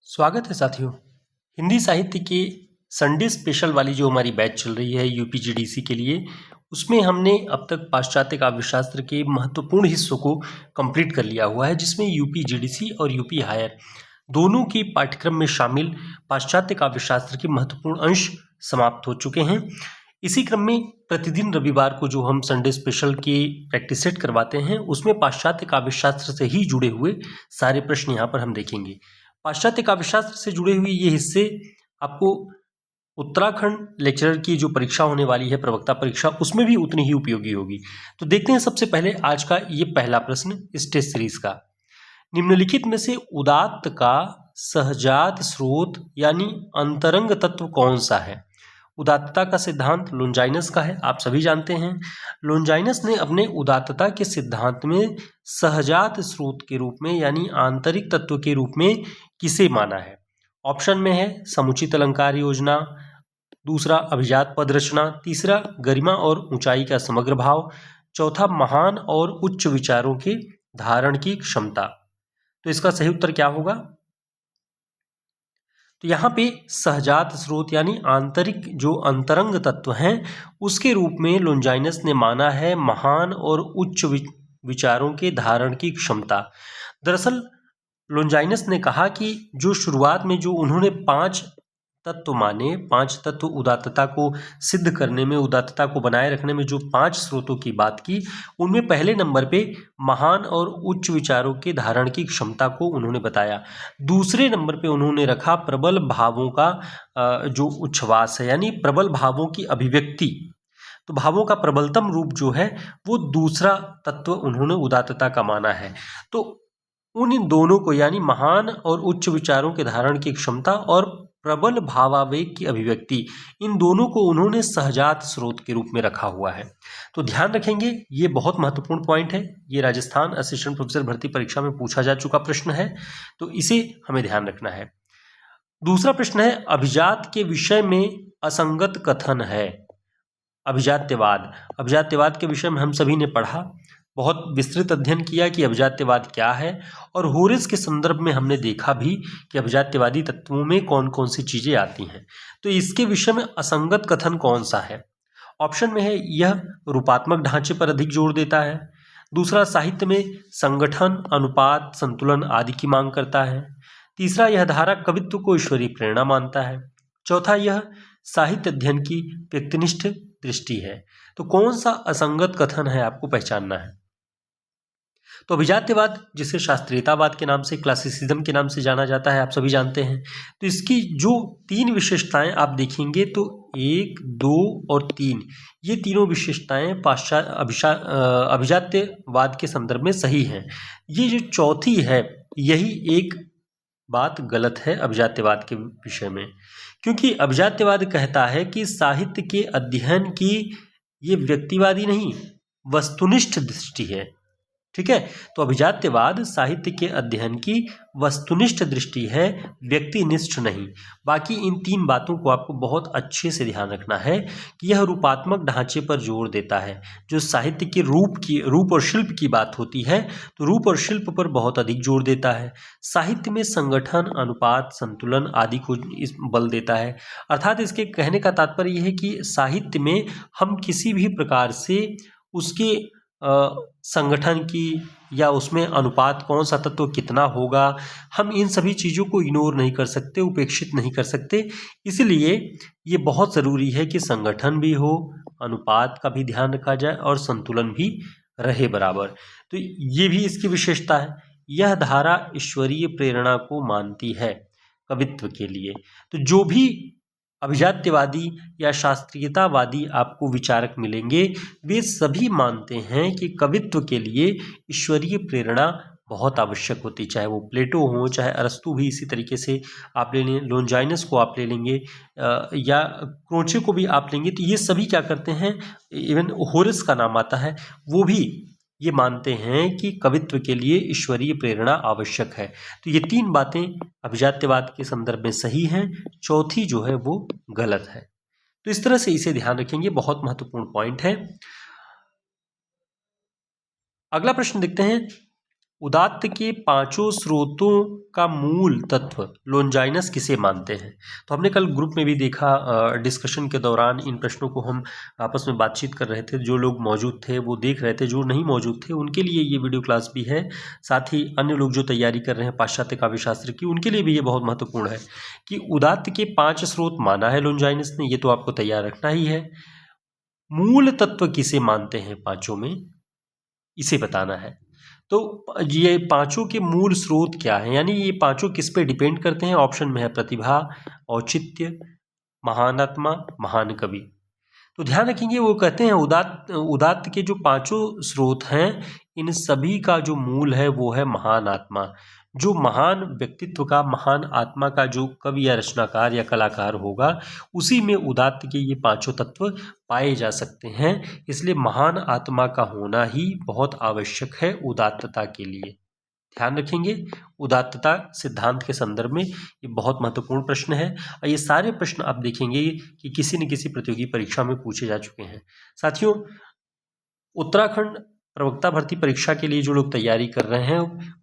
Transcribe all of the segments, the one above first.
स्वागत है साथियों। हिंदी साहित्य के संडे स्पेशल वाली जो हमारी बैच चल रही है यूपीजीडीसी के लिए, उसमें हमने अब तक पाश्चात्य काव्यशास्त्र के महत्वपूर्ण हिस्सों को कंप्लीट कर लिया हुआ है, जिसमें यूपीजीडीसी और यूपी हायर दोनों के पाठ्यक्रम में शामिल पाश्चात्य काव्यशास्त्र के महत्वपूर्ण अंश समाप्त हो चुके हैं। इसी क्रम में प्रतिदिन रविवार को जो हम संडे स्पेशल के प्रैक्टिस सेट करवाते हैं, उसमें पाश्चात्य काव्यशास्त्र से ही जुड़े हुए सारे प्रश्न यहाँ पर हम देखेंगे। पाश्चात्य काव्यशास्त्र से जुड़े हुए ये हिस्से आपको उत्तराखंड लेक्चरर की जो परीक्षा होने वाली है, प्रवक्ता परीक्षा, उसमें भी उतनी ही उपयोगी होगी। तो देखते हैं सबसे पहले आज का ये पहला प्रश्न इस टेस्ट सीरीज का। निम्नलिखित में से उदात्त का सहजात स्रोत यानी अंतरंग तत्व कौन सा है? उदात्तता का सिद्धांत लोंजाइनस का है, आप सभी जानते हैं। लोंजाइनस ने अपने उदात्तता के सिद्धांत में सहजात स्रोत के रूप में यानी आंतरिक तत्व के रूप में किसे माना है? ऑप्शन में है समुचित अलंकार योजना, दूसरा अभिजात पद रचना, तीसरा गरिमा और ऊंचाई का समग्र भाव, चौथा महान और उच्च विचारों के धारण की क्षमता। तो इसका सही उत्तर क्या होगा? तो यहाँ पे सहजात स्रोत यानी आंतरिक जो अंतरंग तत्व हैं, उसके रूप में लोंजाइनस ने माना है महान और उच्च विचारों के धारण की क्षमता। दरअसल लोंजाइनस ने कहा कि जो शुरुआत में जो उन्होंने 5 तत्व माने, 5 तत्व उदात्तता को सिद्ध करने में, उदात्तता को बनाए रखने में जो 5 स्रोतों की बात की, उनमें पहले नंबर पे महान और उच्च विचारों के धारण की क्षमता को उन्होंने बताया। दूसरे नंबर पे उन्होंने रखा प्रबल भावों का जो उच्छ्वास है, यानी प्रबल भावों की अभिव्यक्ति। तो भावों का प्रबलतम रूप जो है वो दूसरा तत्व उन्होंने उदात्तता का माना है। तो उन दोनों को यानी महान और उच्च विचारों के धारण की क्षमता और प्रबल भावावेग की अभिव्यक्ति, इन दोनों को उन्होंने सहजात स्रोत के रूप में रखा हुआ है। तो ध्यान रखेंगे, ये बहुत महत्वपूर्ण पॉइंट है। ये राजस्थान असिस्टेंट प्रोफेसर भर्ती परीक्षा में पूछा जा चुका प्रश्न है, तो इसे हमें ध्यान रखना है। दूसरा प्रश्न है अभिजात के विषय में असंगत कथन है। अभिजात्यवाद, अभिजात्यवाद के विषय में हम सभी ने पढ़ा, बहुत विस्तृत अध्ययन किया कि अभिजात्यवाद क्या है, और होरेस के संदर्भ में हमने देखा भी कि अभिजात्यवादी तत्वों में कौन कौन सी चीजें आती हैं। तो इसके विषय में असंगत कथन कौन सा है? ऑप्शन में है यह रूपात्मक ढांचे पर अधिक जोर देता है, दूसरा साहित्य में संगठन, अनुपात, संतुलन आदि की मांग करता है, तीसरा यह धारा कवित्व को ईश्वरीय प्रेरणा मानता है, चौथा यह साहित्य अध्ययन की व्यक्तिनिष्ठ दृष्टि है। तो कौन सा असंगत कथन है आपको पहचानना है। तो अभिजात्यवाद, जिसे शास्त्रीयतावाद के नाम से, क्लासिसिज्म के नाम से जाना जाता है, आप सभी जानते हैं। तो इसकी जो 3 विशेषताएं आप देखेंगे तो 1, 2 और 3, ये तीनों विशेषताएं अभिजात्यवाद के संदर्भ में सही हैं। ये जो चौथी है, यही एक बात गलत है अभिजात्यवाद के विषय में, क्योंकि अभिजात्यवाद कहता है कि साहित्य के अध्ययन की ये व्यक्तिवादी नहीं, वस्तुनिष्ठ दृष्टि है। ठीक है, तो अभिजात्यवाद साहित्य के अध्ययन की वस्तुनिष्ठ दृष्टि है, व्यक्तिनिष्ठ नहीं। बाकी इन 3 बातों को आपको बहुत अच्छे से ध्यान रखना है कि यह रूपात्मक ढांचे पर जोर देता है। जो साहित्य के रूप और शिल्प की बात होती है, तो रूप और शिल्प पर बहुत अधिक जोर देता है। साहित्य में संगठन, अनुपात, संतुलन आदि को इस बल देता है। अर्थात इसके कहने का तात्पर्य यह है कि साहित्य में हम किसी भी प्रकार से उसके संगठन की या उसमें अनुपात, कौन सा तत्व कितना होगा, हम इन सभी चीज़ों को इग्नोर नहीं कर सकते, उपेक्षित नहीं कर सकते। इसलिए ये बहुत ज़रूरी है कि संगठन भी हो, अनुपात का भी ध्यान रखा जाए और संतुलन भी रहे बराबर। तो ये भी इसकी विशेषता है। यह धारा ईश्वरीय प्रेरणा को मानती है कवित्व के लिए। तो जो भी अभिजात्यवादी या शास्त्रीयतावादी आपको विचारक मिलेंगे, वे सभी मानते हैं कि कवित्व के लिए ईश्वरीय प्रेरणा बहुत आवश्यक होती, चाहे वो प्लेटो हो, चाहे अरस्तु भी इसी तरीके से आप ले लें, लोंजाइनस को आप ले लेंगे या क्रोचे को भी आप लेंगे, तो ये सभी क्या करते हैं, इवन होरेस का नाम आता है, वो भी ये मानते हैं कि कवित्व के लिए ईश्वरीय प्रेरणा आवश्यक है। तो ये 3 बातें अभिजात्यवाद के संदर्भ में सही हैं, चौथी जो है वो गलत है। तो इस तरह से इसे ध्यान रखेंगे, बहुत महत्वपूर्ण पॉइंट है। अगला प्रश्न देखते हैं, उदात्त के पांचों स्रोतों का मूल तत्व लोन्जाइनस किसे मानते हैं? तो हमने कल ग्रुप में भी देखा, डिस्कशन के दौरान इन प्रश्नों को हम आपस में बातचीत कर रहे थे। जो लोग मौजूद थे वो देख रहे थे, जो नहीं मौजूद थे उनके लिए ये वीडियो क्लास भी है। साथ ही अन्य लोग जो तैयारी कर रहे हैं पाश्चात्य काव्य शास्त्र की, उनके लिए भी ये बहुत महत्वपूर्ण है कि उदात्त के 5 स्रोत माना है लोन्जाइनस ने, ये तो आपको तैयार रखना ही है। मूल तत्व किसे मानते हैं पांचों में, इसे बताना है। तो ये पांचों के मूल स्रोत क्या हैं, यानी ये पांचों किस पे डिपेंड करते हैं? ऑप्शन में है प्रतिभा, औचित्य, महान आत्मा, महान कवि। तो ध्यान रखेंगे, वो कहते हैं उदात्त के जो पांचों स्रोत हैं, इन सभी का जो मूल है वो है महान आत्मा। जो महान व्यक्तित्व का, महान आत्मा का जो कवि या रचनाकार या कलाकार होगा, उसी में उदात्त के ये पांचों तत्व पाए जा सकते हैं। इसलिए महान आत्मा का होना ही बहुत आवश्यक है उदात्तता के लिए। ध्यान रखेंगे, उदात्तता सिद्धांत के संदर्भ में ये बहुत महत्वपूर्ण प्रश्न है, और ये सारे प्रश्न आप देखेंगे कि किसी न किसी प्रतियोगी परीक्षा में पूछे जा चुके हैं। साथियों, उत्तराखंड प्रवक्ता भर्ती परीक्षा के लिए जो लोग तैयारी कर रहे हैं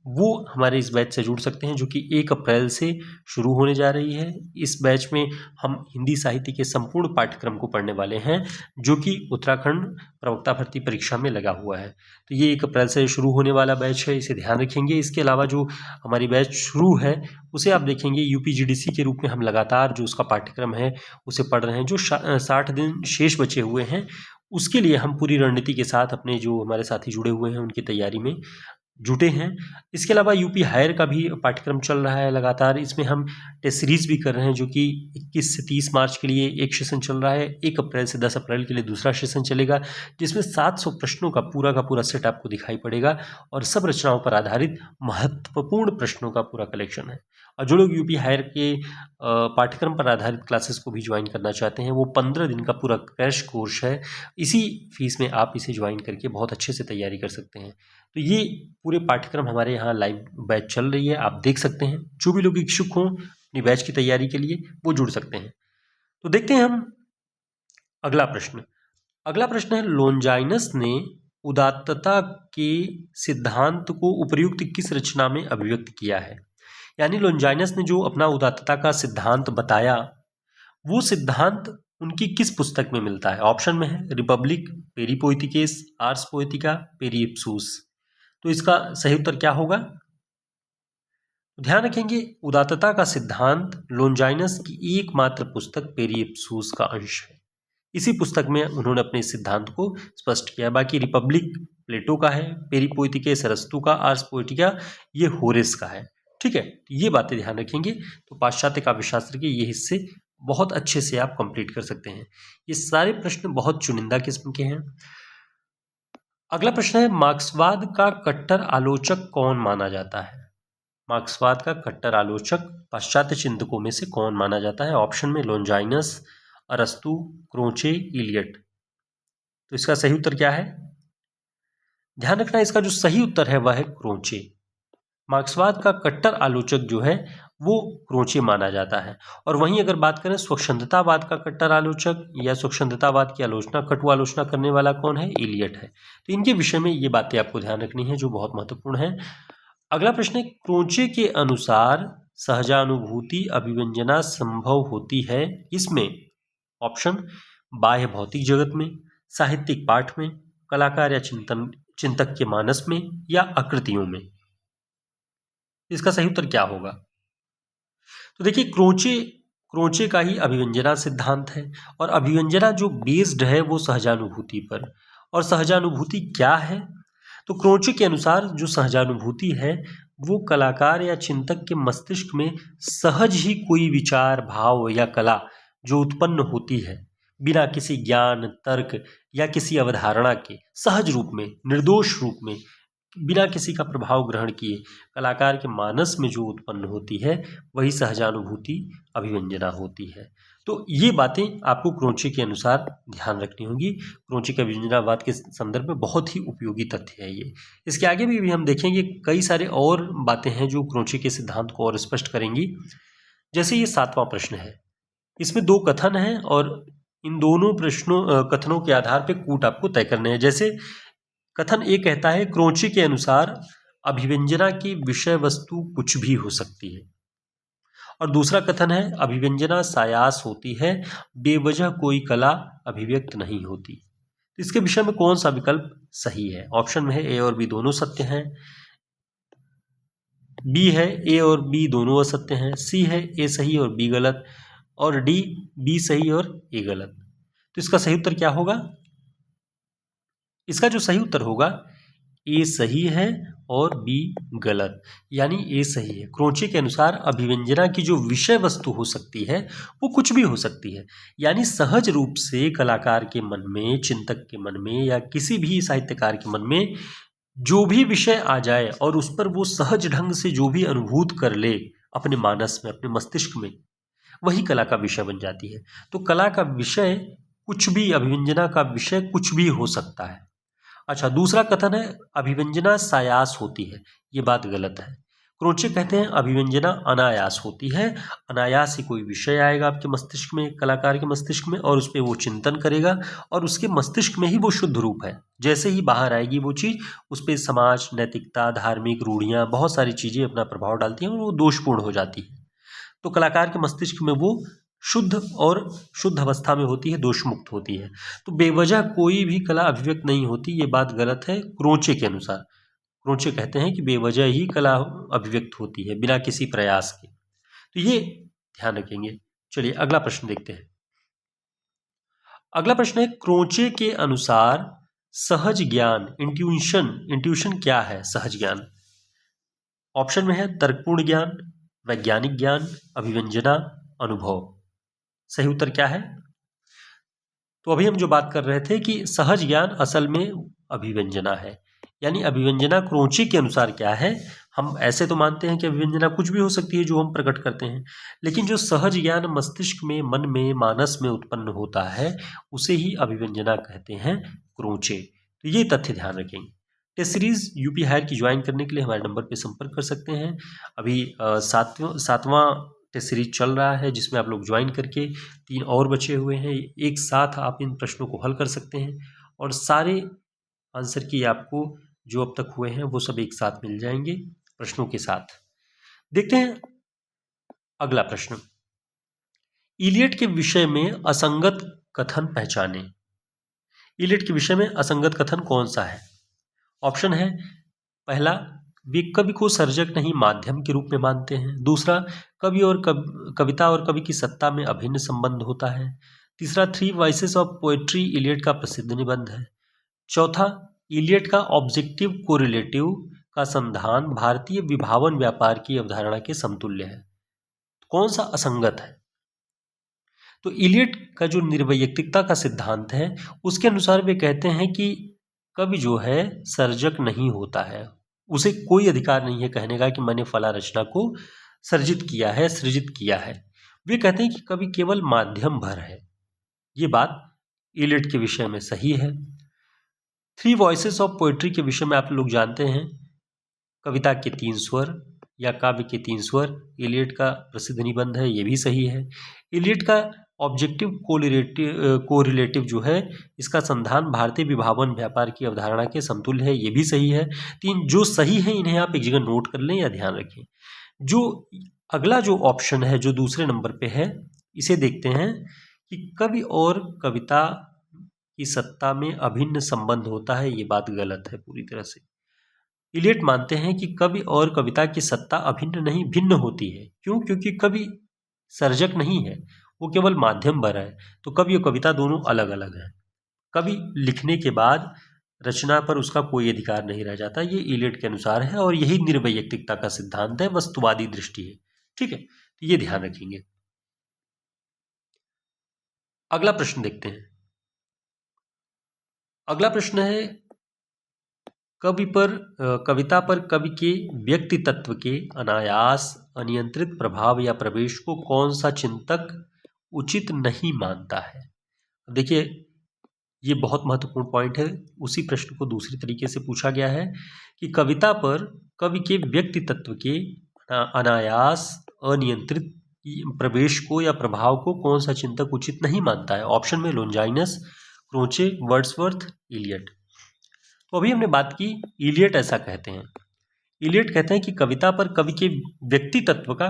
वो हमारे इस बैच से जुड़ सकते हैं, जो कि 1 अप्रैल से शुरू होने जा रही है। इस बैच में हम हिंदी साहित्य के संपूर्ण पाठ्यक्रम को पढ़ने वाले हैं, जो कि उत्तराखंड प्रवक्ता भर्ती परीक्षा में लगा हुआ है। तो ये 1 अप्रैल से शुरू होने वाला बैच है, इसे ध्यान रखेंगे। इसके अलावा जो हमारी बैच शुरू है उसे आप देखेंगे यूपीजीडीसी के रूप में हम लगातार जो उसका पाठ्यक्रम है उसे पढ़ रहे हैं। जो 60 दिन शेष बचे हुए हैं उसके लिए हम पूरी रणनीति के साथ अपने जो हमारे साथी जुड़े हुए हैं उनकी तैयारी में जुटे हैं। इसके अलावा यूपी हायर का भी पाठ्यक्रम चल रहा है लगातार। इसमें हम टेस्ट सीरीज भी कर रहे हैं, जो कि 21 से 30 मार्च के लिए एक सेशन चल रहा है, 1 अप्रैल से 10 अप्रैल के लिए दूसरा सेशन चलेगा, जिसमें 700 प्रश्नों का पूरा सेट आपको दिखाई पड़ेगा और सब रचनाओं पर आधारित महत्वपूर्ण प्रश्नों का पूरा कलेक्शन है। और जो लोग यूपी हायर के पाठ्यक्रम पर आधारित क्लासेस को भी ज्वाइन करना चाहते हैं, वो 15 दिन का पूरा क्रैश कोर्स है। इसी फीस में आप इसे ज्वाइन करके बहुत अच्छे से तैयारी कर सकते हैं। तो ये पूरे पाठ्यक्रम हमारे यहाँ लाइव बैच चल रही है, आप देख सकते हैं। जो भी लोग इच्छुक हों अपनी बैच की तैयारी के लिए, वो जुड़ सकते हैं। तो देखते हैं हम अगला प्रश्न। अगला प्रश्न है, लोन्जाइनस ने उदात्तता के सिद्धांत को उपर्युक्त किस रचना में अभिव्यक्त किया है? यानी लोन्जाइनस ने जो अपना उदात्तता का सिद्धांत बताया, वो सिद्धांत उनकी किस पुस्तक में मिलता है? ऑप्शन में है Republic, Peri Poietikes, Ars Poetica, Peri Hypsous. तो इसका सही उत्तर क्या होगा? ध्यान रखेंगे, उदात्तता का सिद्धांत लोन्जाइनस की एकमात्र पुस्तक पेरी इप्सूस का अंश है। इसी पुस्तक में उन्होंने अपने सिद्धांत को स्पष्ट किया। बाकी रिपब्लिक प्लेटो का है, पेरी पोएटिकेस अरस्तू का, आर्स पोएटिका ये होरेस का है। ठीक है, ये बातें ध्यान रखेंगे। तो पाश्चात्य काव्यशास्त्र के ये हिस्से बहुत अच्छे से आप कंप्लीट कर सकते हैं। ये सारे प्रश्न बहुत चुनिंदा किस्म के हैं। अगला प्रश्न है, मार्क्सवाद का कट्टर आलोचक कौन माना जाता है? मार्क्सवाद का कट्टर आलोचक पाश्चात्य चिंतकों में से कौन माना जाता है? ऑप्शन में लोन्जाइनस, अरस्तू, क्रोचे, इलियट। तो इसका सही उत्तर क्या है? ध्यान रखना, इसका जो सही उत्तर है वह है क्रोचे। मार्क्सवाद का कट्टर आलोचक जो है वो क्रोचे माना जाता है। और वहीं अगर बात करें स्वच्छंदतावाद का कट्टर आलोचक या स्वच्छंदतावाद की आलोचना, कटु आलोचना करने वाला कौन है? इलियट है। तो इनके विषय में ये बातें आपको ध्यान रखनी है जो बहुत महत्वपूर्ण है। अगला प्रश्न है, क्रोचे के अनुसार सहजानुभूति अभिव्यंजना संभव होती है इसमें? ऑप्शन बाह्य भौतिक जगत में, साहित्यिक पाठ में, कलाकार या चिंतक के मानस में, या आकृतियों में। इसका सही उत्तर क्या होगा? तो देखिए, क्रोचे का ही अभिव्यंजना सिद्धांत है, और अभिव्यंजना जो बेस्ड है वो सहजानुभूति पर। और सहजानुभूति क्या है? तो क्रोचे के अनुसार जो सहजानुभूति है वो कलाकार या चिंतक के मस्तिष्क में सहज ही कोई विचार, भाव या कला जो उत्पन्न होती है बिना किसी ज्ञान, तर्क या किसी अवधारणा के, सहज रूप में, निर्दोष रूप में, बिना किसी का प्रभाव ग्रहण किए कलाकार के मानस में जो उत्पन्न होती है वही सहजानुभूति अभिव्यंजना होती है। तो ये बातें आपको क्रोचे के अनुसार ध्यान रखनी होगी। क्रोचे के अभिव्यंजनावाद के संदर्भ में बहुत ही उपयोगी तथ्य है ये। इसके आगे भी हम देखेंगे कई सारे और बातें हैं जो क्रोचे के सिद्धांत को और स्पष्ट करेंगी। जैसे ये 7वां प्रश्न है, इसमें 2 कथन हैं और इन दोनों कथनों के आधार पर कूट आपको तय करने हैं। जैसे कथन ए कहता है, क्रोचे के अनुसार अभिव्यंजना की विषय वस्तु कुछ भी हो सकती है। और दूसरा कथन है अभिव्यंजना सायास होती है, बेवजह कोई कला अभिव्यक्त नहीं होती। तो इसके विषय में कौन सा विकल्प सही है? ऑप्शन में है ए और बी दोनों सत्य हैं, बी है ए और बी दोनों असत्य हैं, सी है ए सही और बी गलत, और डी बी सही और ए गलत। तो इसका सही उत्तर क्या होगा? इसका जो सही उत्तर होगा ए सही है और बी गलत, यानी ए सही है। क्रोचे के अनुसार अभिव्यंजना की जो विषय वस्तु हो सकती है वो कुछ भी हो सकती है, यानी सहज रूप से कलाकार के मन में, चिंतक के मन में या किसी भी साहित्यकार के मन में जो भी विषय आ जाए और उस पर वो सहज ढंग से जो भी अनुभूत कर ले अपने मानस में, अपने मस्तिष्क में, वही कला का विषय बन जाती है। तो कला का विषय कुछ भी, अभिव्यंजना का विषय कुछ भी हो सकता है। अच्छा, दूसरा कथन है अभिव्यंजना सायास होती है, ये बात गलत है। क्रोचे कहते हैं अभिव्यंजना अनायास होती है। अनायास ही कोई विषय आएगा आपके मस्तिष्क में, कलाकार के मस्तिष्क में, और उस पर वो चिंतन करेगा और उसके मस्तिष्क में ही वो शुद्ध रूप है। जैसे ही बाहर आएगी वो चीज़, उस पर समाज, नैतिकता, धार्मिक रूढ़ियाँ, बहुत सारी चीज़ें अपना प्रभाव डालती हैं और वो दोषपूर्ण हो जाती है। तो कलाकार के मस्तिष्क में वो शुद्ध और शुद्ध अवस्था में होती है, दोष मुक्त होती है। तो बेवजह कोई भी कला अभिव्यक्त नहीं होती, ये बात गलत है क्रोचे के अनुसार। क्रोचे कहते हैं कि बेवजह ही कला अभिव्यक्त होती है, बिना किसी प्रयास के। तो ये ध्यान रखेंगे। चलिए अगला प्रश्न देखते हैं। अगला प्रश्न है क्रोचे के अनुसार सहज ज्ञान, इंट्यूशन क्या है? सहज ज्ञान ऑप्शन में है तर्कपूर्ण ज्ञान, वैज्ञानिक ज्ञान, अभिव्यंजना, अनुभव। सही उत्तर क्या है? तो अभी हम जो बात कर रहे थे कि सहज ज्ञान असल में अभिव्यंजना है, यानी अभिव्यंजना क्रोचे के अनुसार क्या है? हम ऐसे तो मानते हैं कि अभिव्यंजना कुछ भी हो सकती है जो हम प्रकट करते हैं, लेकिन जो सहज ज्ञान मस्तिष्क में, मन में, मानस में उत्पन्न होता है उसे ही अभिव्यंजना कहते हैं क्रोचे। तो ये तथ्य ध्यान रखेंगे। टेस्ट सीरीज यूपी हायर की ज्वाइन करने के लिए हमारे नंबर पर संपर्क कर सकते हैं। अभी सातवां टेस्ट सीरीज चल रहा है जिसमें आप लोग ज्वाइन करके 3 और बचे हुए हैं, एक साथ आप इन प्रश्नों को हल कर सकते हैं और सारे आंसर की आपको जो अब तक हुए हैं वो सब एक साथ मिल जाएंगे प्रश्नों के साथ। देखते हैं अगला प्रश्न। इलियट के विषय में असंगत कथन पहचाने। इलियट के विषय में असंगत कथन कौन सा है? ऑप्शन है पहला, वे कवि को सर्जक नहीं माध्यम के रूप में मानते हैं। दूसरा, कवि और कविता और कवि की सत्ता में अभिन्न संबंध होता है। तीसरा, 3 वॉइसेस ऑफ पोएट्री इलियट का प्रसिद्ध निबंध है। चौथा, इलियट का ऑब्जेक्टिव कोरिलेटिव का संधान भारतीय विभावन व्यापार की अवधारणा के समतुल्य है। कौन सा असंगत है? तो इलियट का जो निर्वैयक्तिकता का सिद्धांत है उसके अनुसार वे कहते हैं कि कवि जो है सर्जक नहीं होता है, उसे कोई अधिकार नहीं है कहने का कि मैंने फला रचना को सर्जित किया है, सृजित किया है। वे कहते हैं कि कवि केवल माध्यम भर है। ये बात इलियट के विषय में सही है। 3 वॉइसेस ऑफ पोएट्री के विषय में आप लोग जानते हैं, कविता के 3 स्वर या काव्य के 3 स्वर इलियट का प्रसिद्ध निबंध है, ये भी सही है। इलियट का ऑब्जेक्टिव कोरिलेटिव जो है इसका संधान भारतीय विभावन व्यापार की अवधारणा के समतुल्य है, ये भी सही है। 3 जो सही है इन्हें आप एक जगह नोट कर लें या ध्यान रखें। जो अगला जो ऑप्शन है जो दूसरे नंबर पे है, इसे देखते हैं कि कवि और कविता की सत्ता में अभिन्न संबंध होता है, ये बात गलत है पूरी तरह से। इलियट मानते हैं कि कवि और कविता की सत्ता अभिन्न नहीं भिन्न होती है। क्यों? क्योंकि कवि सर्जक नहीं है, वो केवल माध्यम भर है। तो कवि और कविता दोनों अलग अलग हैं। कवि लिखने के बाद रचना पर उसका कोई अधिकार नहीं रह जाता, ये इलियट के अनुसार है और यही निर्वैयक्तिकता का सिद्धांत है, वस्तुवादी दृष्टि है। ठीक है, तो ये ध्यान रखेंगे। अगला प्रश्न देखते हैं। अगला प्रश्न है कविता पर कवि के व्यक्ति तत्व के अनायास अनियंत्रित प्रभाव या प्रवेश को कौन सा चिंतक उचित नहीं मानता है? देखिए ये बहुत महत्वपूर्ण पॉइंट है। उसी प्रश्न को दूसरी तरीके से पूछा गया है कि कविता पर कवि के व्यक्ति तत्व के अनायास अनियंत्रित प्रवेश को या प्रभाव को कौन सा चिंतक उचित नहीं मानता है। ऑप्शन में लोंजाइनस, क्रोचे, वर्ड्सवर्थ, इलियट। तो अभी हमने बात की इलियट ऐसा कहते हैं। इलियट कहते हैं कि कविता पर कवि के व्यक्ति तत्व का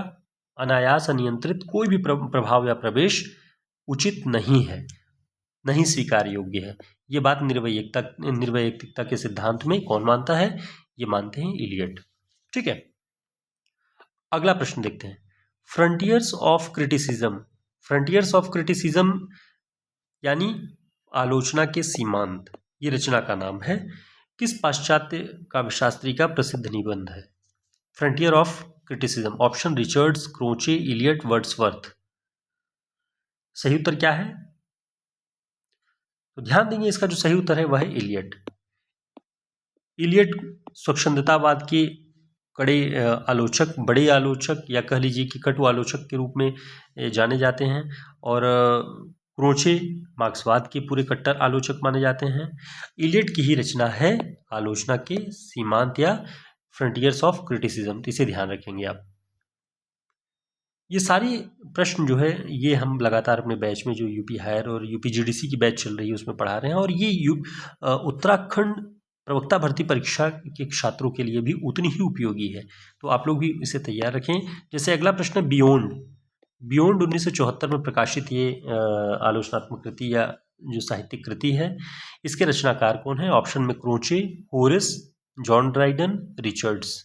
अनायास अनियंत्रित कोई भी प्रभाव या प्रवेश उचित नहीं है, नहीं स्वीकार योग्य है। ये बात निर्वैयक्तिकता के सिद्धांत में कौन मानता है? ये मानते हैं इलियट। ठीक है, अगला प्रश्न देखते हैं। Frontiers of criticism. Frontiers of criticism यानी आलोचना के सीमांत, ये रचना का नाम है। किस पाश्चात्य काव्यशास्त्री का प्रसिद्ध निबंध है? Frontier of criticism. Option Richards, Croce, Eliot, Wordsworth. सही उत्तर क्या है? तो ध्यान देंगे, इसका जो सही उत्तर है वह है इलियट। इलियट स्वच्छंदतावाद के कड़े आलोचक, बड़े आलोचक या कह लीजिए कि कटु आलोचक के रूप में जाने जाते हैं, और क्रोचे मार्क्सवाद के पूरे कट्टर आलोचक माने जाते हैं। इलियट की ही रचना है आलोचना के सीमांत या फ्रंटियर्स ऑफ क्रिटिसिज्म, तो इसे ध्यान रखेंगे आप। ये सारी प्रश्न जो है ये हम लगातार अपने बैच में, जो यूपी हायर और यूपी जीडीसी की बैच चल रही है उसमें पढ़ा रहे हैं, और ये उत्तराखंड प्रवक्ता भर्ती परीक्षा के छात्रों के लिए भी उतनी ही उपयोगी है, तो आप लोग भी इसे तैयार रखें। जैसे अगला प्रश्न है बियॉन्ड। बियॉन्ड 1974 में प्रकाशित ये आलोचनात्मक कृति या जो साहित्यिक कृति है, इसके रचनाकार कौन है? ऑप्शन में Croce, Horace, John Dryden, Richards.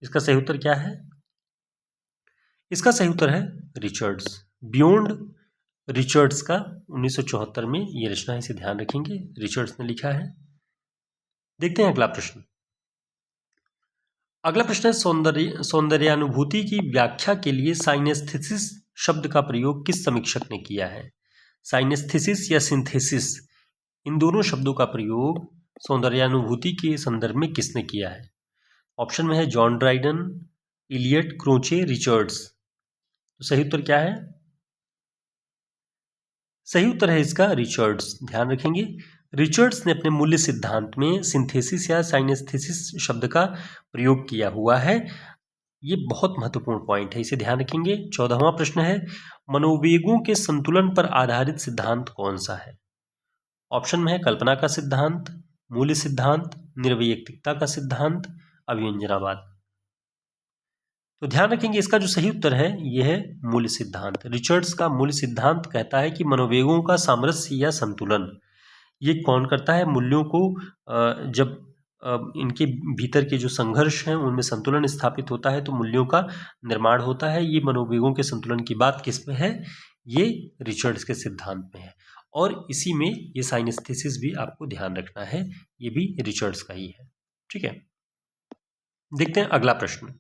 इसका सही उत्तर क्या है? इसका सही उत्तर है रिचर्ड्स। बियॉन्ड रिचर्ड्स का 1974 में ये रचना है, इसे ध्यान रखेंगे, रिचर्ड्स ने लिखा है। देखते हैं अगला प्रश्न। अगला प्रश्न है सौंदर्यानुभूति की व्याख्या के लिए साइनेस्थेसिस शब्द का प्रयोग किस समीक्षक ने किया है? साइनेस्थेसिस या सिंथेसिस, इन दोनों शब्दों का प्रयोग सौंदर्यानुभूति के संदर्भ में किसने किया है? ऑप्शन में है John Dryden, Eliot, Croce, Richards. तो सही उत्तर क्या है? सही उत्तर है इसका रिचर्ड्स। ध्यान रखेंगे, रिचर्ड्स ने अपने मूल्य सिद्धांत में सिंथेसिस या साइनेस्थेसिस शब्द का प्रयोग किया हुआ है। ये बहुत महत्वपूर्ण पॉइंट है, इसे ध्यान रखेंगे। 14वां प्रश्न है मनोवेगों के संतुलन पर आधारित सिद्धांत कौन सा है? ऑप्शन में है कल्पना का सिद्धांत, मूल्य सिद्धांत, निर्वैयक्तिकता का सिद्धांत, अभिव्यंजनावाद। तो ध्यान रखेंगे, इसका जो सही उत्तर है यह है मूल्य सिद्धांत। रिचर्ड्स का मूल्य सिद्धांत कहता है कि मनोवेगों का सामरस्य या संतुलन ये कौन करता है? मूल्यों को जब इनके भीतर के जो संघर्ष हैं उनमें संतुलन स्थापित होता है तो मूल्यों का निर्माण होता है। ये मनोवेगों के संतुलन की बात किस में है? ये रिचर्ड्स के सिद्धांत में है, और इसी में ये साइनेस्थेसिस भी आपको ध्यान रखना है, ये भी रिचर्ड्स का ही है। ठीक है, देखते हैं अगला प्रश्न।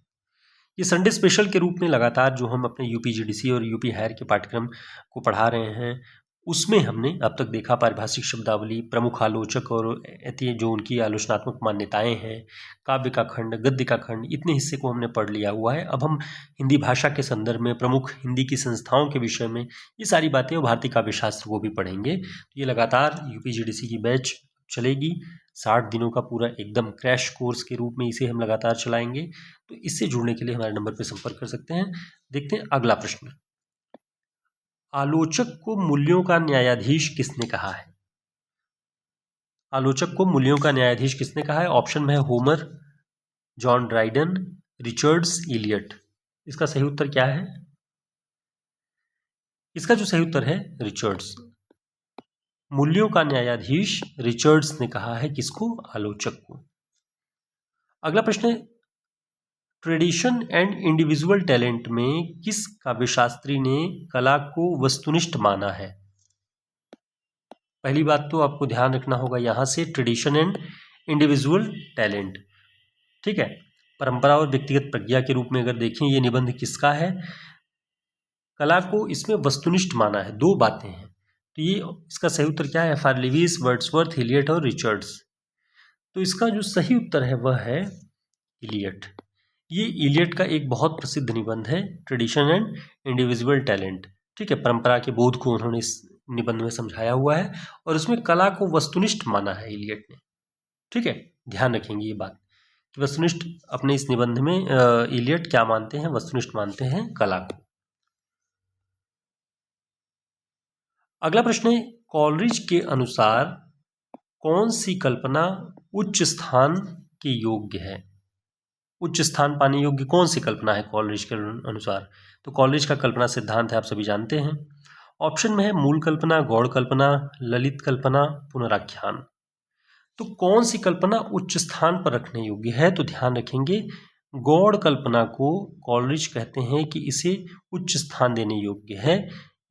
ये संडे स्पेशल के रूप में लगातार जो हम अपने यूपी जीडीसी और यूपी हायर के पाठ्यक्रम को पढ़ा रहे हैं, उसमें हमने अब तक देखा पारिभाषिक शब्दावली, प्रमुख आलोचक और जो उनकी आलोचनात्मक मान्यताएं हैं, काव्य का खंड, गद्य का खंड, इतने हिस्से को हमने पढ़ लिया हुआ है। अब हम हिंदी भाषा के संदर्भ में प्रमुख हिंदी की संस्थाओं के विषय में ये सारी बातें और भारतीय काव्य शास्त्र को भी पढ़ेंगे। तो ये लगातार यूपी जीडीसी की बैच चलेगी, 60 दिनों का पूरा एकदम क्रैश कोर्स के रूप में इसे हम लगातार चलाएंगे। तो इससे जुड़ने के लिए हमारे नंबर पर संपर्क कर सकते हैं। देखते हैं अगला प्रश्न। आलोचक को मूल्यों का न्यायाधीश किसने कहा है? आलोचक को मूल्यों का न्यायाधीश किसने कहा है? ऑप्शन में है Homer, John Dryden, Richards, Eliot. इसका सही उत्तर क्या है? इसका जो सही उत्तर है रिचर्ड्स। मूल्यों का न्यायाधीश रिचर्ड्स ने कहा है, किसको? आलोचक को। अगला प्रश्न है ट्रेडिशन एंड इंडिविजुअल टैलेंट में किस काव्यशास्त्री ने कला को वस्तुनिष्ठ माना है? पहली बात तो आपको ध्यान रखना होगा यहाँ से, ट्रेडिशन एंड इंडिविजुअल टैलेंट, ठीक है, परंपरा और व्यक्तिगत प्रज्ञा के रूप में अगर देखें ये निबंध किसका है? कला को इसमें वस्तुनिष्ठ माना है, दो बातें हैं, तो ये इसका सही उत्तर क्या है? फॉर लेविस, वर्ड्सवर्थ, इलियट और रिचर्ड्स। तो इसका जो सही उत्तर है वह है इलियट। ये इलियट का एक बहुत प्रसिद्ध निबंध है, ट्रेडिशन एंड इंडिविजुअल टैलेंट, ठीक है, परंपरा के बोध को उन्होंने इस निबंध में समझाया हुआ है, और उसमें कला को वस्तुनिष्ठ माना है इलियट ने। ठीक है, ध्यान रखेंगे ये बात कि वस्तुनिष्ठ अपने इस निबंध में इलियट क्या मानते हैं? वस्तुनिष्ठ मानते हैं कला को। अगला प्रश्न है कॉलरिज के अनुसार कौन सी कल्पना उच्च स्थान के योग्य है? उच्च स्थान पाने योग्य कौन सी कल्पना है कॉलरिज के अनुसार? तो कॉलरिज का कल्पना सिद्धांत है, आप सभी जानते हैं। ऑप्शन में है मूल कल्पना, गौड़ कल्पना, ललित कल्पना, पुनराख्यान। तो कौन सी कल्पना उच्च स्थान पर रखने योग्य है? तो ध्यान रखेंगे, गौड़ कल्पना को कॉलरिज कहते हैं कि इसे उच्च स्थान देने योग्य है।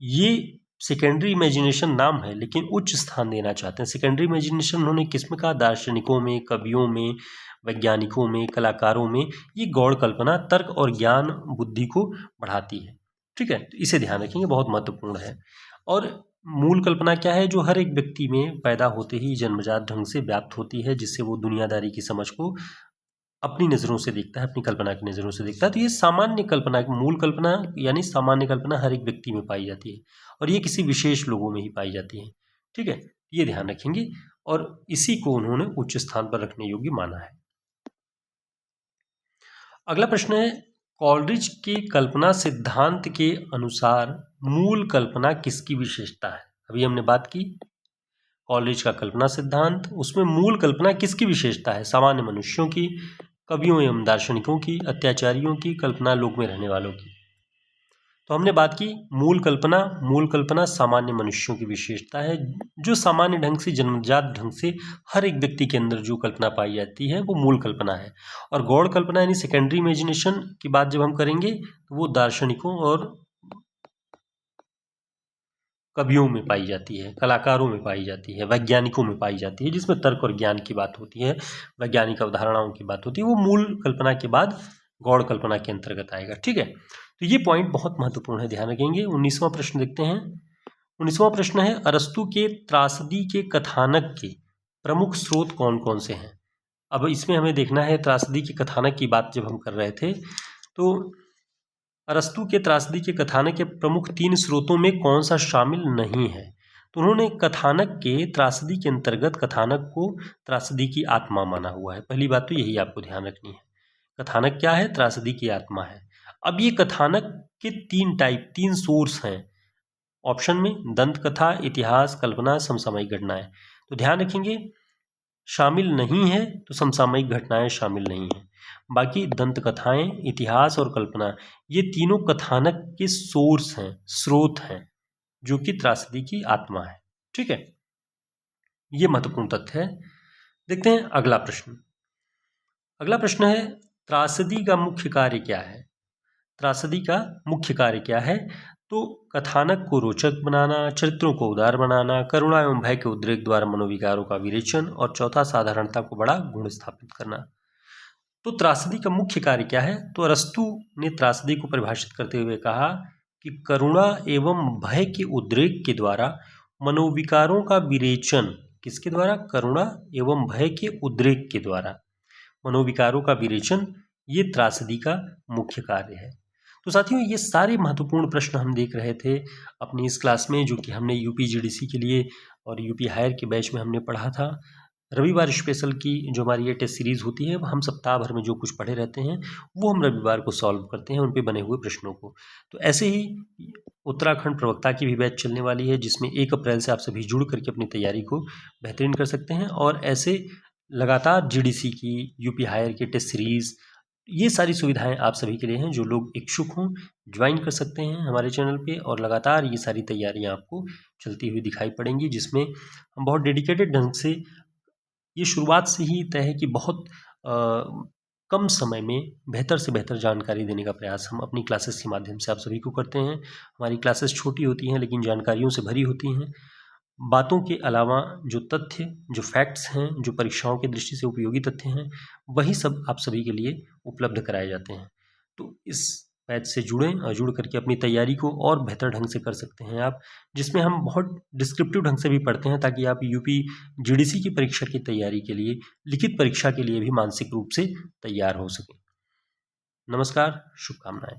ये सेकेंडरी इमेजिनेशन नाम है, लेकिन उच्च स्थान देना चाहते हैं। सेकेंडरी इमेजिनेशन उन्होंने किसमें कहा? दार्शनिकों में, कवियों में, वैज्ञानिकों में, कलाकारों में। ये गौड़ कल्पना तर्क और ज्ञान बुद्धि को बढ़ाती है। ठीक है, तो इसे ध्यान रखेंगे, बहुत महत्वपूर्ण है। और मूल कल्पना क्या है? जो हर एक व्यक्ति में पैदा होते ही जन्मजात ढंग से व्याप्त होती है, जिससे वो दुनियादारी की समझ को अपनी नज़रों से देखता है, अपनी कल्पना की नज़रों से देखता है। तो ये सामान्य कल्पना, मूल कल्पना यानी सामान्य कल्पना हर एक व्यक्ति में पाई जाती है, और ये किसी विशेष लोगों में ही पाई जाती है। ठीक है, ये ध्यान रखेंगे, और इसी को उन्होंने उच्च स्थान पर रखने योग्य माना है। अगला प्रश्न है, कॉलरिज के कल्पना सिद्धांत के अनुसार मूल कल्पना किसकी विशेषता है? अभी हमने बात की कॉलरिज का कल्पना सिद्धांत, उसमें मूल कल्पना किसकी विशेषता है? सामान्य मनुष्यों की, कवियों एवं दार्शनिकों की, अत्याचारियों की, कल्पना लोक में रहने वालों की। तो हमने बात की मूल कल्पना सामान्य मनुष्यों की विशेषता है, जो सामान्य ढंग से, जन्मजात ढंग से हर एक व्यक्ति के अंदर जो कल्पना पाई जाती है वो मूल कल्पना है। और गौड़ कल्पना यानी सेकेंडरी इमेजिनेशन की बात जब हम करेंगे तो वो दार्शनिकों और कवियों में पाई जाती है, कलाकारों में पाई जाती है, वैज्ञानिकों में पाई जाती है, जिसमें तर्क और ज्ञान की बात होती है, वैज्ञानिक अवधारणाओं की बात होती है। वो मूल कल्पना के बाद गौड़ कल्पना के अंतर्गत आएगा। ठीक है, तो ये पॉइंट बहुत महत्वपूर्ण है, ध्यान रखेंगे। 19वां प्रश्न देखते हैं। 19वां प्रश्न है, अरस्तु के त्रासदी के कथानक के प्रमुख स्रोत कौन कौन से हैं? अब इसमें हमें देखना है, त्रासदी के कथानक की बात जब हम कर रहे थे, तो अरस्तु के त्रासदी के कथानक के प्रमुख 3 स्रोतों में कौन सा शामिल नहीं है? तो उन्होंने कथानक के त्रासदी के अंतर्गत कथानक को त्रासदी की आत्मा माना हुआ है। पहली बात तो यही आपको ध्यान रखनी है, कथानक क्या है? त्रासदी की आत्मा है। अब ये कथानक के 3 सोर्स हैं ऑप्शन में, दंत कथा, इतिहास, कल्पना, समसामयिक घटनाएं। तो ध्यान रखेंगे, शामिल नहीं है तो समसामयिक घटनाएं शामिल नहीं है। बाकी दंत कथाएं, इतिहास और कल्पना, ये तीनों कथानक के सोर्स हैं, स्रोत हैं, जो कि त्रासदी की आत्मा है। ठीक है, ये महत्वपूर्ण तथ्य है। देखते हैं अगला प्रश्न। अगला प्रश्न है, त्रासदी का मुख्य कार्य क्या है? त्रासदी का मुख्य कार्य क्या है? तो कथानक को रोचक बनाना, चरित्रों को उदार बनाना, करुणा एवं भय के उद्रेक द्वारा मनोविकारों का विरेचन, और चौथा साधारणता को बड़ा गुण स्थापित करना। तो त्रासदी का मुख्य कार्य क्या है? तो अरस्तु ने त्रासदी को परिभाषित करते हुए कहा कि करुणा एवं भय के उद्रेक के द्वारा मनोविकारों का विरेचन। किसके द्वारा? करुणा एवं भय के उद्रेक के द्वारा मनोविकारों का विरेचन, ये त्रासदी का मुख्य कार्य है। तो साथियों, ये सारे महत्वपूर्ण प्रश्न हम देख रहे थे अपनी इस क्लास में, जो कि हमने यूपी जीडीसी के लिए और यूपी हायर के बैच में हमने पढ़ा था। रविवार स्पेशल की जो हमारी ये टेस्ट सीरीज़ होती है, हम सप्ताह भर में जो कुछ पढ़े रहते हैं वो हम रविवार को सॉल्व करते हैं, उन पे बने हुए प्रश्नों को। तो ऐसे ही उत्तराखंड प्रवक्ता की भी बैच चलने वाली है, जिसमें 1 अप्रैल से आप सभी जुड़ करके अपनी तैयारी को बेहतरीन कर सकते हैं। और ऐसे लगातार जीडीसी की, यूपी हायर की टेस्ट सीरीज़, ये सारी सुविधाएं आप सभी के लिए हैं। जो लोग इच्छुक हों ज्वाइन कर सकते हैं हमारे चैनल पे, और लगातार ये सारी तैयारियां आपको चलती हुई दिखाई पड़ेंगी, जिसमें हम बहुत डेडिकेटेड ढंग से, ये शुरुआत से ही तय है कि बहुत कम समय में बेहतर से बेहतर जानकारी देने का प्रयास हम अपनी क्लासेस के माध्यम से आप सभी को करते हैं। हमारी क्लासेस छोटी होती हैं लेकिन जानकारियों से भरी होती हैं। बातों के अलावा जो तथ्य, जो फैक्ट्स हैं, जो परीक्षाओं की दृष्टि से उपयोगी तथ्य हैं, वही सब आप सभी के लिए उपलब्ध कराए जाते हैं। तो इस बैच से जुड़ें और जुड़ करके अपनी तैयारी को और बेहतर ढंग से कर सकते हैं आप, जिसमें हम बहुत डिस्क्रिप्टिव ढंग से भी पढ़ते हैं, ताकि आप यूपी जीडीसी की परीक्षा की तैयारी के लिए, लिखित परीक्षा के लिए भी मानसिक रूप से तैयार हो सकें। नमस्कार, शुभकामनाएं।